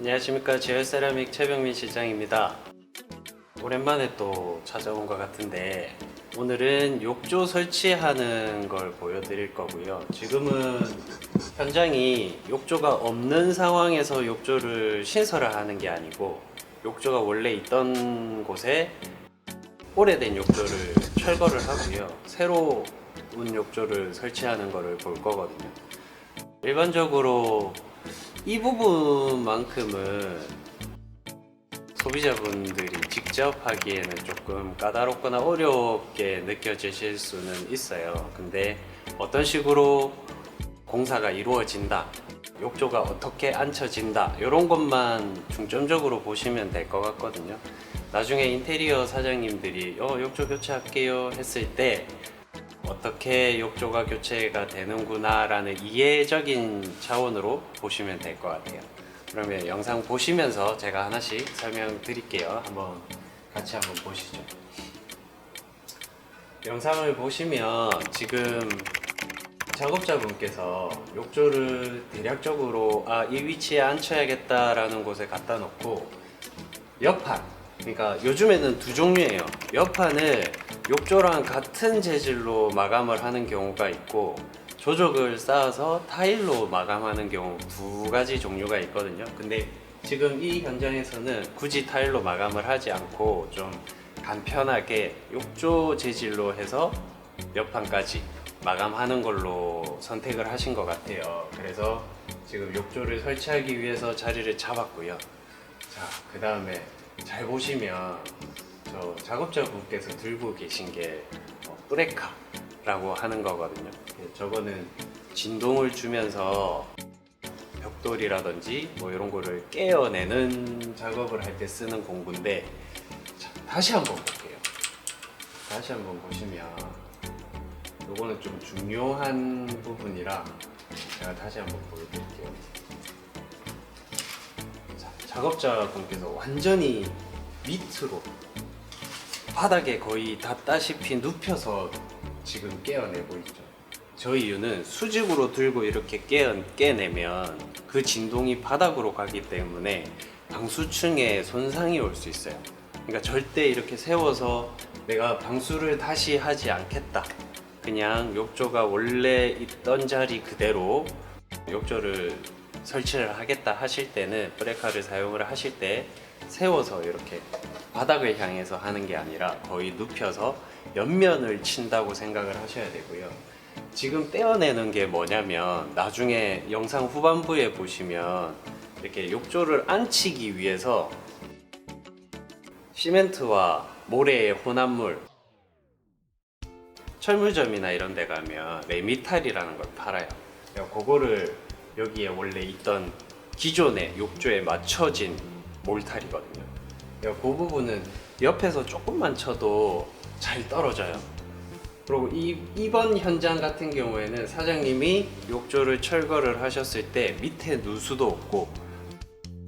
안녕하십니까. 제열세라믹 최병민 실장입니다. 오랜만에 또 찾아온 것 같은데 오늘은 욕조 설치하는 걸 보여드릴 거고요. 지금은 현장이 욕조가 없는 상황에서 욕조를 신설을 하는 게 아니고 욕조가 원래 있던 곳에 오래된 욕조를 철거를 하고요. 새로운 욕조를 설치하는 거를 볼 거거든요. 일반적으로 이 부분만큼은 소비자분들이 직접 하기에는 조금 까다롭거나 어렵게 느껴지실 수는 있어요. 근데 어떤 식으로 공사가 이루어진다, 욕조가 어떻게 앉혀진다, 이런 것만 중점적으로 보시면 될 것 같거든요. 나중에 인테리어 사장님들이 욕조 교체할게요 했을 때 어떻게 욕조가 교체가 되는구나 라는 이해적인 차원으로 보시면 될 것 같아요. 그러면 영상 보시면서 제가 하나씩 설명드릴게요. 같이 한번 보시죠. 영상을 보시면 지금 작업자분께서 욕조를 대략적으로 이 위치에 앉혀야겠다라는 곳에 갖다 놓고 옆판, 그러니까 요즘에는 두 종류예요. 옆판을 욕조랑 같은 재질로 마감을 하는 경우가 있고 조적을 쌓아서 타일로 마감하는 경우 두 가지 종류가 있거든요. 근데 지금 이 현장에서는 굳이 타일로 마감을 하지 않고 좀 간편하게 욕조 재질로 해서 옆판까지 마감하는 걸로 선택을 하신 것 같아요. 그래서 지금 욕조를 설치하기 위해서 자리를 잡았고요. 자, 그 다음에 잘 보시면 저 작업자분께서 들고 계신 게 브레카라고 하는 거거든요. 저거는 진동을 주면서 벽돌이라든지 뭐 이런 거를 깨어내는 작업을 할 때 쓰는 공구인데, 자, 다시 한번 볼게요. 다시 한번 보시면 요거는 좀 중요한 부분이라 제가 다시 한번 보여드릴게요. 자, 작업자분께서 완전히 밑으로 바닥에 거의 닿다시피 눕혀서 지금 깨어내고 있죠. 저 이유는 수직으로 들고 이렇게 깨내면 그 진동이 바닥으로 가기 때문에 방수층에 손상이 올 수 있어요. 그러니까 절대 이렇게 세워서 내가 방수를 다시 하지 않겠다, 그냥 욕조가 원래 있던 자리 그대로 욕조를 설치를 하겠다 하실 때는 브레카를 사용을 하실 때 세워서 이렇게 바닥을 향해서 하는 게 아니라 거의 눕혀서 옆면을 친다고 생각을 하셔야 되고요. 지금 떼어내는 게 뭐냐면 나중에 영상 후반부에 보시면 이렇게 욕조를 앉히기 위해서 시멘트와 모래의 혼합물, 철물점이나 이런 데 가면 레미탈이라는 걸 팔아요. 그거를 여기에 원래 있던 기존의 욕조에 맞춰진 몰탈이거든요. 그 부분은 옆에서 조금만 쳐도 잘 떨어져요. 그리고 이번 현장 같은 경우에는 사장님이 욕조를 철거를 하셨을 때 밑에 누수도 없고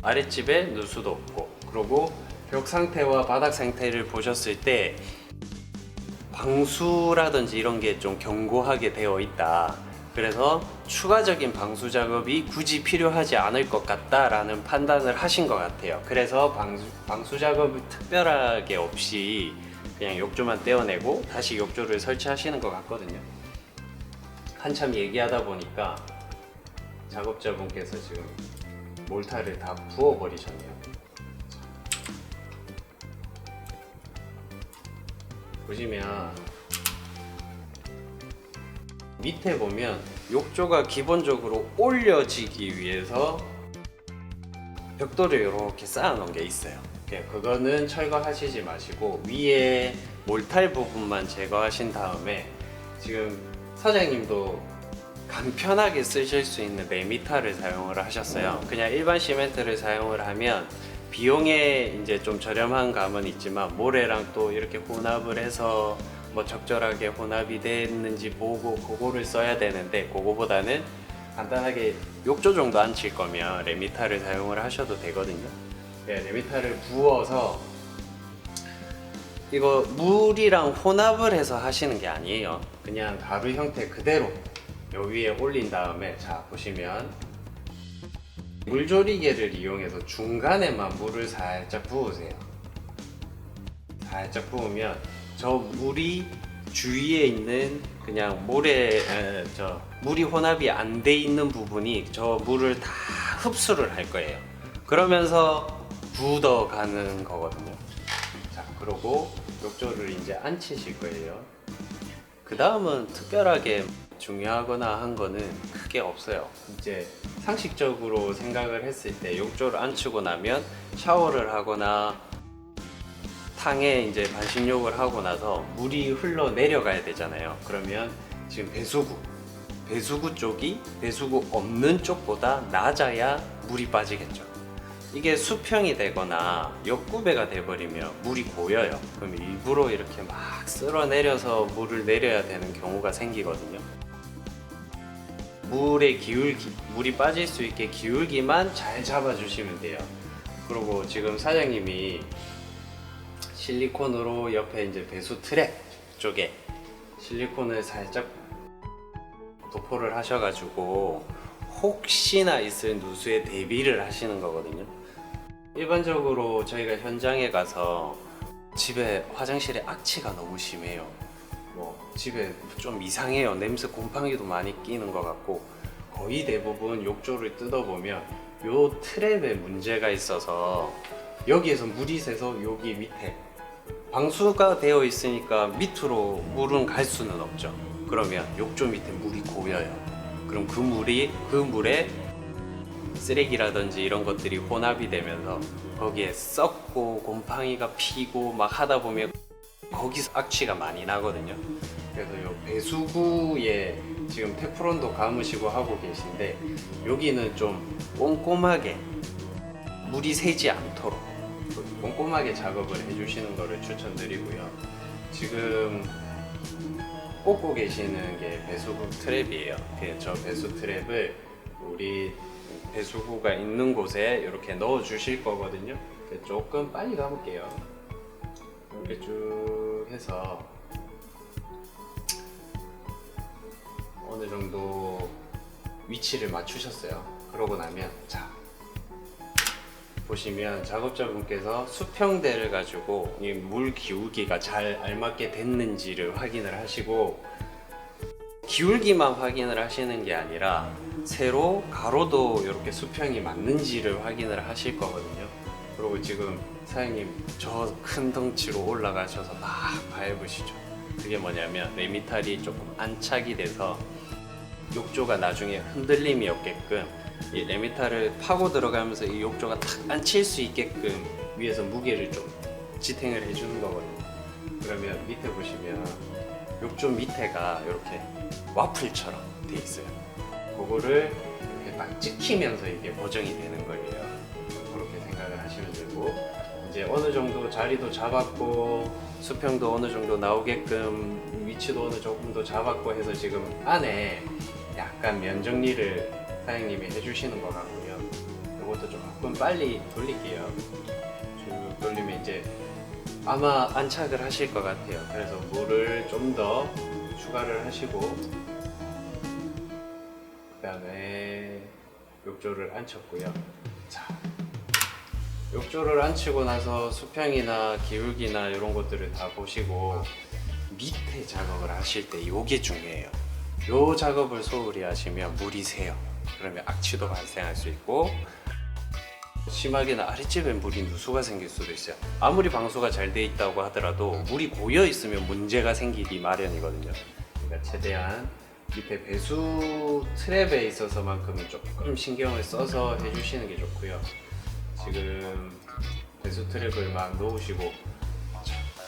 아랫집에 누수도 없고, 그리고 벽 상태와 바닥 상태를 보셨을 때 방수라든지 이런 게 좀 견고하게 되어 있다, 그래서 추가적인 방수 작업이 굳이 필요하지 않을 것 같다라는 판단을 하신 것 같아요. 그래서 방수 작업이 특별하게 없이 그냥 욕조만 떼어내고 다시 욕조를 설치하시는 것 같거든요. 한참 얘기하다 보니까 작업자분께서 지금 몰타를 다 부어버리셨네요. 보시면 밑에 보면 욕조가 기본적으로 올려지기 위해서 벽돌을 이렇게 쌓아 놓은 게 있어요. 그거는 철거하시지 마시고 위에 몰탈 부분만 제거하신 다음에, 지금 사장님도 간편하게 쓰실 수 있는 레미타를 사용을 하셨어요. 그냥 일반 시멘트를 사용을 하면 비용에 이제 좀 저렴한 감은 있지만, 모래랑 또 이렇게 혼합을 해서 뭐 적절하게 혼합이 됐는지 보고 그거를 써야 되는데, 그거보다는 간단하게 욕조 정도 안 칠 거면 레미타를 사용을 하셔도 되거든요. 레미타를 부어서, 이거 물이랑 혼합을 해서 하시는 게 아니에요. 그냥 가루 형태 그대로 요 위에 올린 다음에, 자 보시면 물조리개를 이용해서 중간에만 물을 살짝 부으세요. 살짝 부으면 저 물이 주위에 있는 그냥 물이 혼합이 안 돼 있는 부분이 저 물을 다 흡수를 할 거예요. 그러면서 굳어 가는 거거든요. 자, 그러고 욕조를 이제 안 치실 거예요. 그 다음은 특별하게 중요하거나 한 거는 크게 없어요. 이제 상식적으로 생각을 했을 때 욕조를 안 치고 나면 샤워를 하거나 탕에 이제 반신욕을 하고 나서 물이 흘러 내려가야 되잖아요. 그러면 지금 배수구 쪽이 배수구 없는 쪽보다 낮아야 물이 빠지겠죠. 이게 수평이 되거나 옆구배가 돼버리면 물이 고여요. 그럼 일부러 이렇게 막 쓸어 내려서 물을 내려야 되는 경우가 생기거든요. 물의 기울기, 물이 빠질 수 있게 기울기만 잘 잡아주시면 돼요. 그리고 지금 사장님이 실리콘으로 옆에 이제 배수 트랩 쪽에 실리콘을 살짝 도포를 하셔가지고 혹시나 있을 누수에 대비를 하시는 거거든요. 일반적으로 저희가 현장에 가서 집에 화장실에 악취가 너무 심해요. 뭐 집에 좀 이상해요. 냄새 곰팡이도 많이 끼는 것 같고, 거의 대부분 욕조를 뜯어보면 요 트랩에 문제가 있어서 여기에서 물이 새서 여기 밑에 방수가 되어 있으니까 밑으로 물은 갈 수는 없죠. 그러면 욕조 밑에 물이 고여요. 그럼 그 물에 쓰레기라든지 이런 것들이 혼합이 되면서 거기에 썩고 곰팡이가 피고 막 하다 보면 거기서 악취가 많이 나거든요. 그래서 요 배수구에 지금 테프론도 감으시고 하고 계신데, 여기는 좀 꼼꼼하게 물이 새지 않도록 꼼꼼하게 작업을 해주시는 것을 추천드리고요. 지금 꽂고 계시는 게 배수구 트랩이에요. 저 배수 트랩을 우리 배수구가 있는 곳에 이렇게 넣어 주실 거거든요. 조금 빨리 가볼게요. 이렇게 쭉 해서 어느 정도 위치를 맞추셨어요. 그러고 나면, 자 보시면 작업자분께서 수평대를 가지고 이 물 기울기가 잘 알맞게 됐는지를 확인을 하시고, 기울기만 확인을 하시는 게 아니라 세로 가로도 이렇게 수평이 맞는지를 확인을 하실 거거든요. 그리고 지금 사장님 저 큰 덩치로 올라가셔서 막 밟으시죠. 그게 뭐냐면 레미탈이 조금 안착이 돼서 욕조가 나중에 흔들림이 없게끔 이 레미탈을 파고 들어가면서 이 욕조가 탁 앉힐 수 있게끔 위에서 무게를 좀 지탱을 해주는 거거든요. 그러면 밑에 보시면 욕조 밑에가 이렇게 와플처럼 돼 있어요. 그거를 이렇게 딱 찍히면서 이게 보정이 되는 거예요. 그렇게 생각을 하시면 되고, 이제 어느 정도 자리도 잡았고 수평도 어느 정도 나오게끔 위치도 어느 정도 잡았고 해서 지금 안에 약간 면 정리를 사장님이 해주시는 것 같고요. 이것도 조금 빨리 돌릴게요. 쭉 돌리면 이제 아마 안착을 하실 것 같아요. 그래서 물을 좀 더 추가를 하시고, 그 다음에 욕조를 앉혔고요. 자, 욕조를 앉히고 나서 수평이나 기울기나 이런 것들을 다 보시고 밑에 작업을 하실 때 이게 중요해요. 요 작업을 소홀히 하시면 물이 새요. 그러면 악취도 발생할 수 있고, 심하게는 아랫집에 물이 누수가 생길 수도 있어요. 아무리 방수가 잘 돼 있다고 하더라도 물이 고여 있으면 문제가 생기기 마련이거든요. 그러니까 최대한 밑에 배수 트랩에 있어서만큼은 조금 신경을 써서 해주시는 게 좋고요. 지금 배수 트랩을 막 놓으시고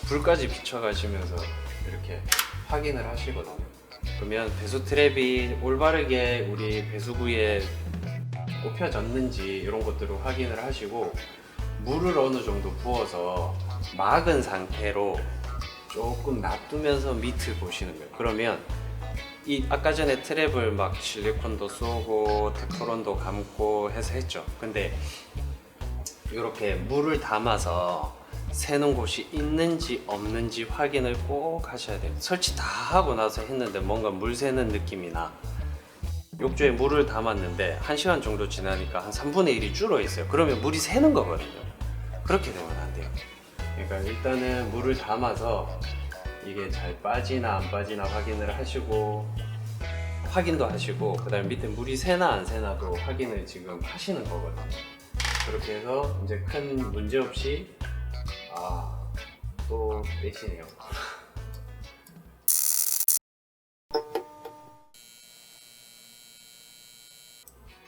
불까지 비춰가시면서 이렇게 확인을 하시거든요. 그러면 배수 트랩이 올바르게 우리 배수구에 꼽혀졌는지 이런 것들을 확인을 하시고, 물을 어느 정도 부어서 막은 상태로 조금 놔두면서 밑을 보시는 거예요. 그러면 이 아까 전에 트랩을 막 실리콘도 쏘고 테프론도 감고 해서 했죠. 근데 이렇게 물을 담아서 새는 곳이 있는지 없는지 확인을 꼭 하셔야 돼요. 설치 다 하고 나서 했는데 뭔가 물 새는 느낌이 나. 욕조에 물을 담았는데 1시간 정도 지나니까 한 3분의 1이 줄어 있어요. 그러면 물이 새는 거거든요. 그렇게 되면 안 돼요. 그러니까 일단은 물을 담아서 이게 잘 빠지나 안 빠지나 확인을 하시고, 확인도 하시고, 그 다음에 밑에 물이 새나 안 새나도 확인을 지금 하시는 거거든요. 그렇게 해서 이제 큰 문제 없이, 또 빼시네요.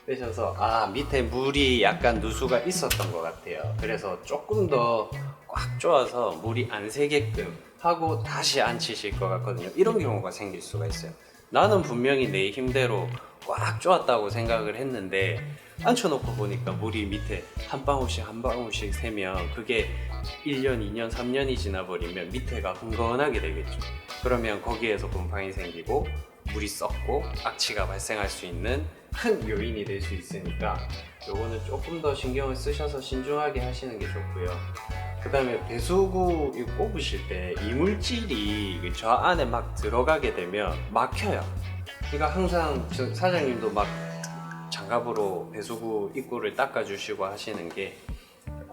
빼셔서 밑에 물이 약간 누수가 있었던 것 같아요. 그래서 조금 더 꽉 조아서 물이 안 새게끔 하고 다시 안 치실 것 같거든요. 이런 경우가 생길 수가 있어요. 나는 분명히 내 힘대로 꽉 조았다고 생각을 했는데 앉혀놓고 보니까 물이 밑에 한 방울씩 한 방울씩 새면 그게 1년, 2년, 3년이 지나버리면 밑에가 흥건하게 되겠죠. 그러면 거기에서 곰팡이 생기고 물이 썩고 악취가 발생할 수 있는 큰 요인이 될 수 있으니까 요거는 조금 더 신경을 쓰셔서 신중하게 하시는 게 좋고요. 그 다음에 배수구 꼽으실 때 이물질이 저 안에 막 들어가게 되면 막혀요. 그러니까 항상 사장님도 막 장갑으로 배수구 입구를 닦아주시고 하시는 게,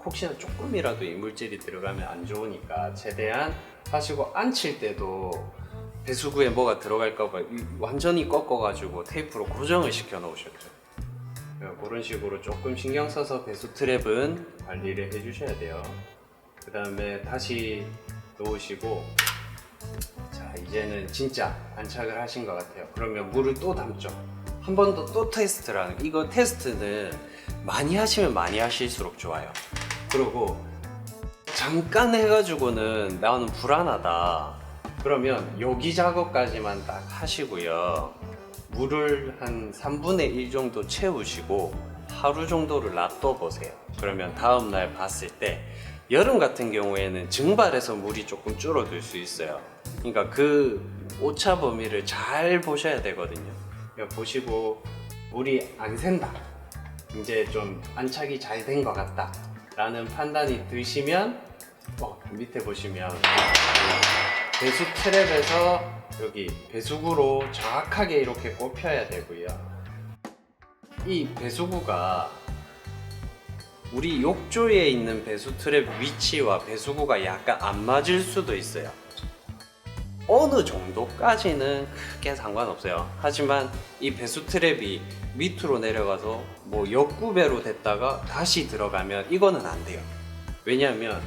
혹시나 조금이라도 이물질이 들어가면 안 좋으니까 최대한 하시고, 앉힐 때도 배수구에 뭐가 들어갈까봐 완전히 꺾어가지고 테이프로 고정을 시켜 놓으셨죠. 그런 식으로 조금 신경 써서 배수 트랩은 관리를 해주셔야 돼요. 그 다음에 다시 놓으시고, 자 이제는 진짜 안착을 하신 것 같아요. 그러면 물을 또 담죠. 한 번 더 또 테스트라는, 이거 테스트는 많이 하시면 많이 하실수록 좋아요. 그리고 잠깐 해가지고는 나는 불안하다 그러면 여기 작업까지만 딱 하시고요. 물을 한 3분의 1 정도 채우시고 하루 정도를 놔둬 보세요. 그러면 다음날 봤을 때, 여름 같은 경우에는 증발해서 물이 조금 줄어들 수 있어요. 그러니까 그 오차 범위를 잘 보셔야 되거든요. 그러니까 보시고 물이 안 샌다, 이제 좀 안착이 잘 된 것 같다 라는 판단이 드시면 밑에 보시면 배수 트랩에서 여기 배수구로 정확하게 이렇게 꼽혀야 되고요. 이 배수구가 우리 욕조에 있는 배수 트랩 위치와 배수구가 약간 안 맞을 수도 있어요. 어느 정도까지는 크게 상관없어요. 하지만 이 배수 트랩이 밑으로 내려가서 뭐 역구배로 됐다가 다시 들어가면 이거는 안 돼요. 왜냐하면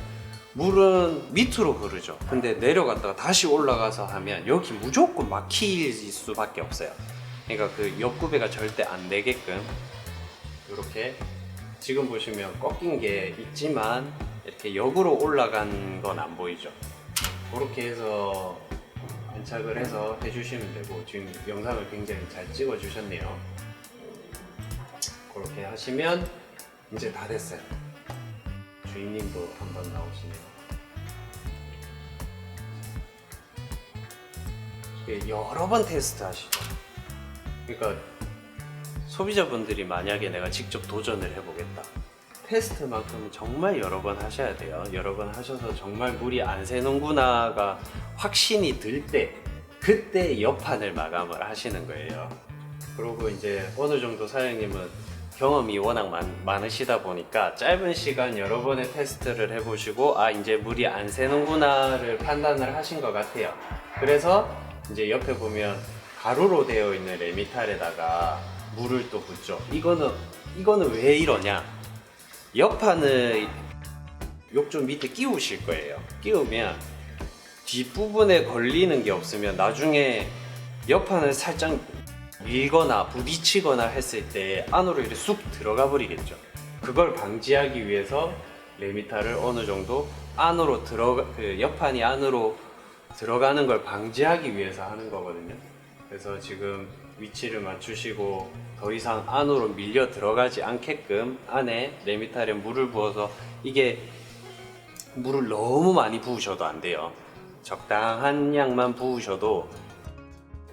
물은 밑으로 흐르죠. 근데 내려갔다가 다시 올라가서 하면 여기 무조건 막힐 수밖에 없어요. 그러니까 그 역구배가 절대 안 되게끔 이렇게, 지금 보시면 꺾인 게 있지만 이렇게 역으로 올라간 건 안 보이죠. 그렇게 해서 안착을 해서 해주시면 되고, 지금 영상을 굉장히 잘 찍어 주셨네요. 그렇게 하시면 이제 다 됐어요. 주인님도 한번 나오시네요. 여러 번 테스트 하시죠. 그러니까 소비자분들이 만약에 내가 직접 도전을 해보겠다, 테스트만큼은 정말 여러 번 하셔야 돼요. 여러 번 하셔서 정말 물이 안 새는구나가 확신이 들 때, 그때 옆판을 마감을 하시는 거예요. 그리고 이제 어느 정도 사장님은 경험이 워낙 많으시다 보니까 짧은 시간 여러 번의 테스트를 해보시고 이제 물이 안 새는구나를 판단을 하신 것 같아요. 그래서 이제 옆에 보면 가루로 되어 있는 레미탈에다가 물을 또 붓죠. 이거는 왜 이러냐, 옆판을 욕조 밑에 끼우실 거예요. 끼우면 뒷부분에 걸리는 게 없으면 나중에 옆판을 살짝 밀거나 부딪히거나 했을 때 안으로 이렇게 쑥 들어가 버리겠죠. 그걸 방지하기 위해서 레미타를 어느 정도 안으로 그 옆판이 안으로 들어가는 걸 방지하기 위해서 하는 거거든요. 그래서 지금 위치를 맞추시고 더 이상 안으로 밀려 들어가지 않게끔 안에 레미탈에 물을 부어서, 이게 물을 너무 많이 부으셔도 안 돼요. 적당한 양만 부으셔도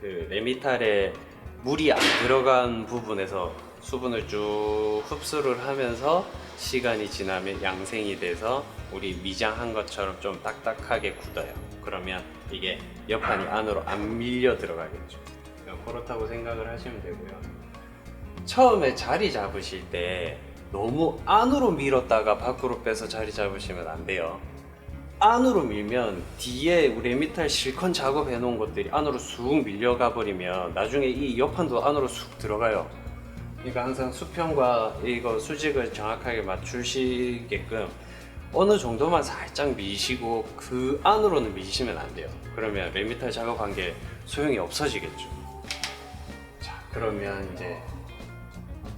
그 레미탈에 물이 안 들어간 부분에서 수분을 쭉 흡수를 하면서 시간이 지나면 양생이 돼서 우리 미장한 것처럼 좀 딱딱하게 굳어요. 그러면 이게 옆판이 안으로 안 밀려 들어가겠죠. 그렇다고 생각을 하시면 되고요. 처음에 자리 잡으실 때 너무 안으로 밀었다가 밖으로 빼서 자리 잡으시면 안 돼요. 안으로 밀면 뒤에 레미탈 실컷 작업해 놓은 것들이 안으로 쑥 밀려가 버리면 나중에 이 옆판도 안으로 쑥 들어가요. 그러니까 항상 수평과 이거 수직을 정확하게 맞추시게끔 어느 정도만 살짝 미시고 그 안으로는 미시면 안 돼요. 그러면 레미탈 작업한 게 소용이 없어지겠죠. 자, 그러면 이제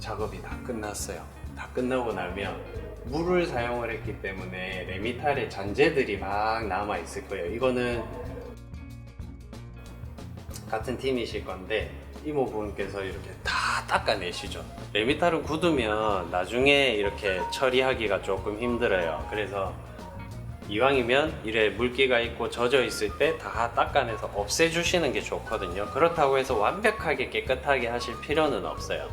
작업이 다 끝났어요. 다 끝나고 나면 물을 사용을 했기 때문에 레미탈의 잔재들이 막 남아 있을 거예요. 이거는 같은 팀이실 건데 이모분께서 이렇게 다 닦아내시죠. 레미탈은 굳으면 나중에 이렇게 처리하기가 조금 힘들어요. 그래서 이왕이면 이래 물기가 있고 젖어 있을 때 다 닦아내서 없애주시는 게 좋거든요. 그렇다고 해서 완벽하게 깨끗하게 하실 필요는 없어요.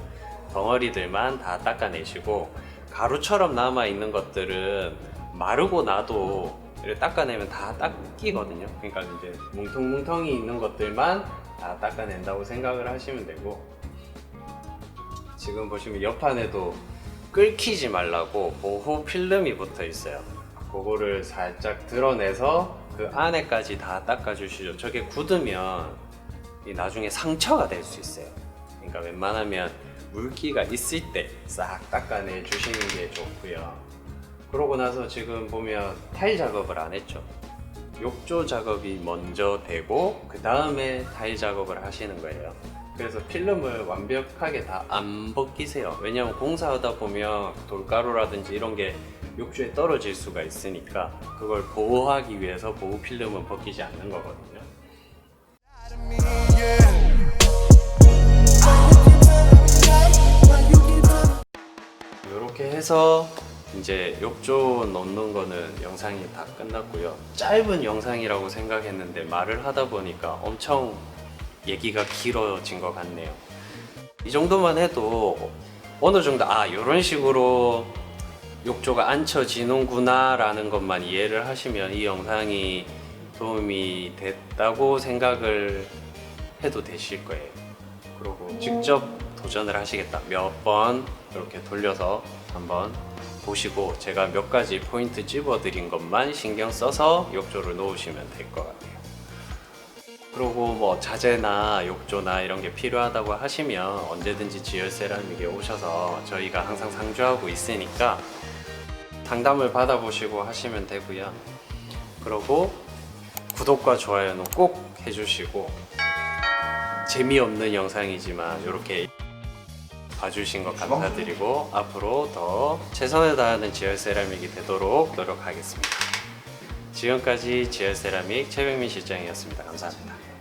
덩어리들만 다 닦아내시고, 가루처럼 남아 있는 것들은 마르고 나도 이렇게 닦아내면 다 닦이거든요. 그러니까 이제 뭉텅뭉텅이 있는 것들만 다 닦아낸다고 생각을 하시면 되고, 지금 보시면 옆판에도 끓이지 말라고 보호 필름이 붙어 있어요. 그거를 살짝 드러내서 그 안에까지 다 닦아주시죠. 저게 굳으면 나중에 상처가 될 수 있어요. 그러니까 웬만하면 물기가 있을 때 싹 닦아내 주시는 게 좋고요. 그러고 나서 지금 보면 타일 작업을 안 했죠. 욕조 작업이 먼저 되고 그 다음에 타일 작업을 하시는 거예요. 그래서 필름을 완벽하게 다 안 벗기세요. 왜냐면 공사하다 보면 돌가루라든지 이런 게 욕조에 떨어질 수가 있으니까 그걸 보호하기 위해서 보호 필름은 벗기지 않는 거거든요. 이렇게 해서 이제 욕조 넣는 거는 영상이 다 끝났고요. 짧은 영상이라고 생각했는데 말을 하다 보니까 엄청 얘기가 길어진 것 같네요. 이 정도만 해도 어느 정도 이런 식으로 욕조가 앉혀지는구나 라는 것만 이해를 하시면 이 영상이 도움이 됐다고 생각을 해도 되실 거예요. 그리고 직접 도전을 하시겠다, 몇 번 이렇게 돌려서 한번 보시고 제가 몇 가지 포인트 집어 드린 것만 신경 써서 욕조를 놓으시면 될 것 같아요. 그리고 뭐 자재나 욕조나 이런 게 필요하다고 하시면 언제든지 지열세라믹에 오셔서 저희가 항상 상주하고 있으니까 상담을 받아보시고 하시면 되고요. 그리고 구독과 좋아요는 꼭 해주시고, 재미없는 영상이지만 이렇게 봐주신 것 감사드리고 앞으로 더 최선을 다하는 지열세라믹이 되도록 노력하겠습니다. 지금까지 지열세라믹 최병민 실장이었습니다. 감사합니다.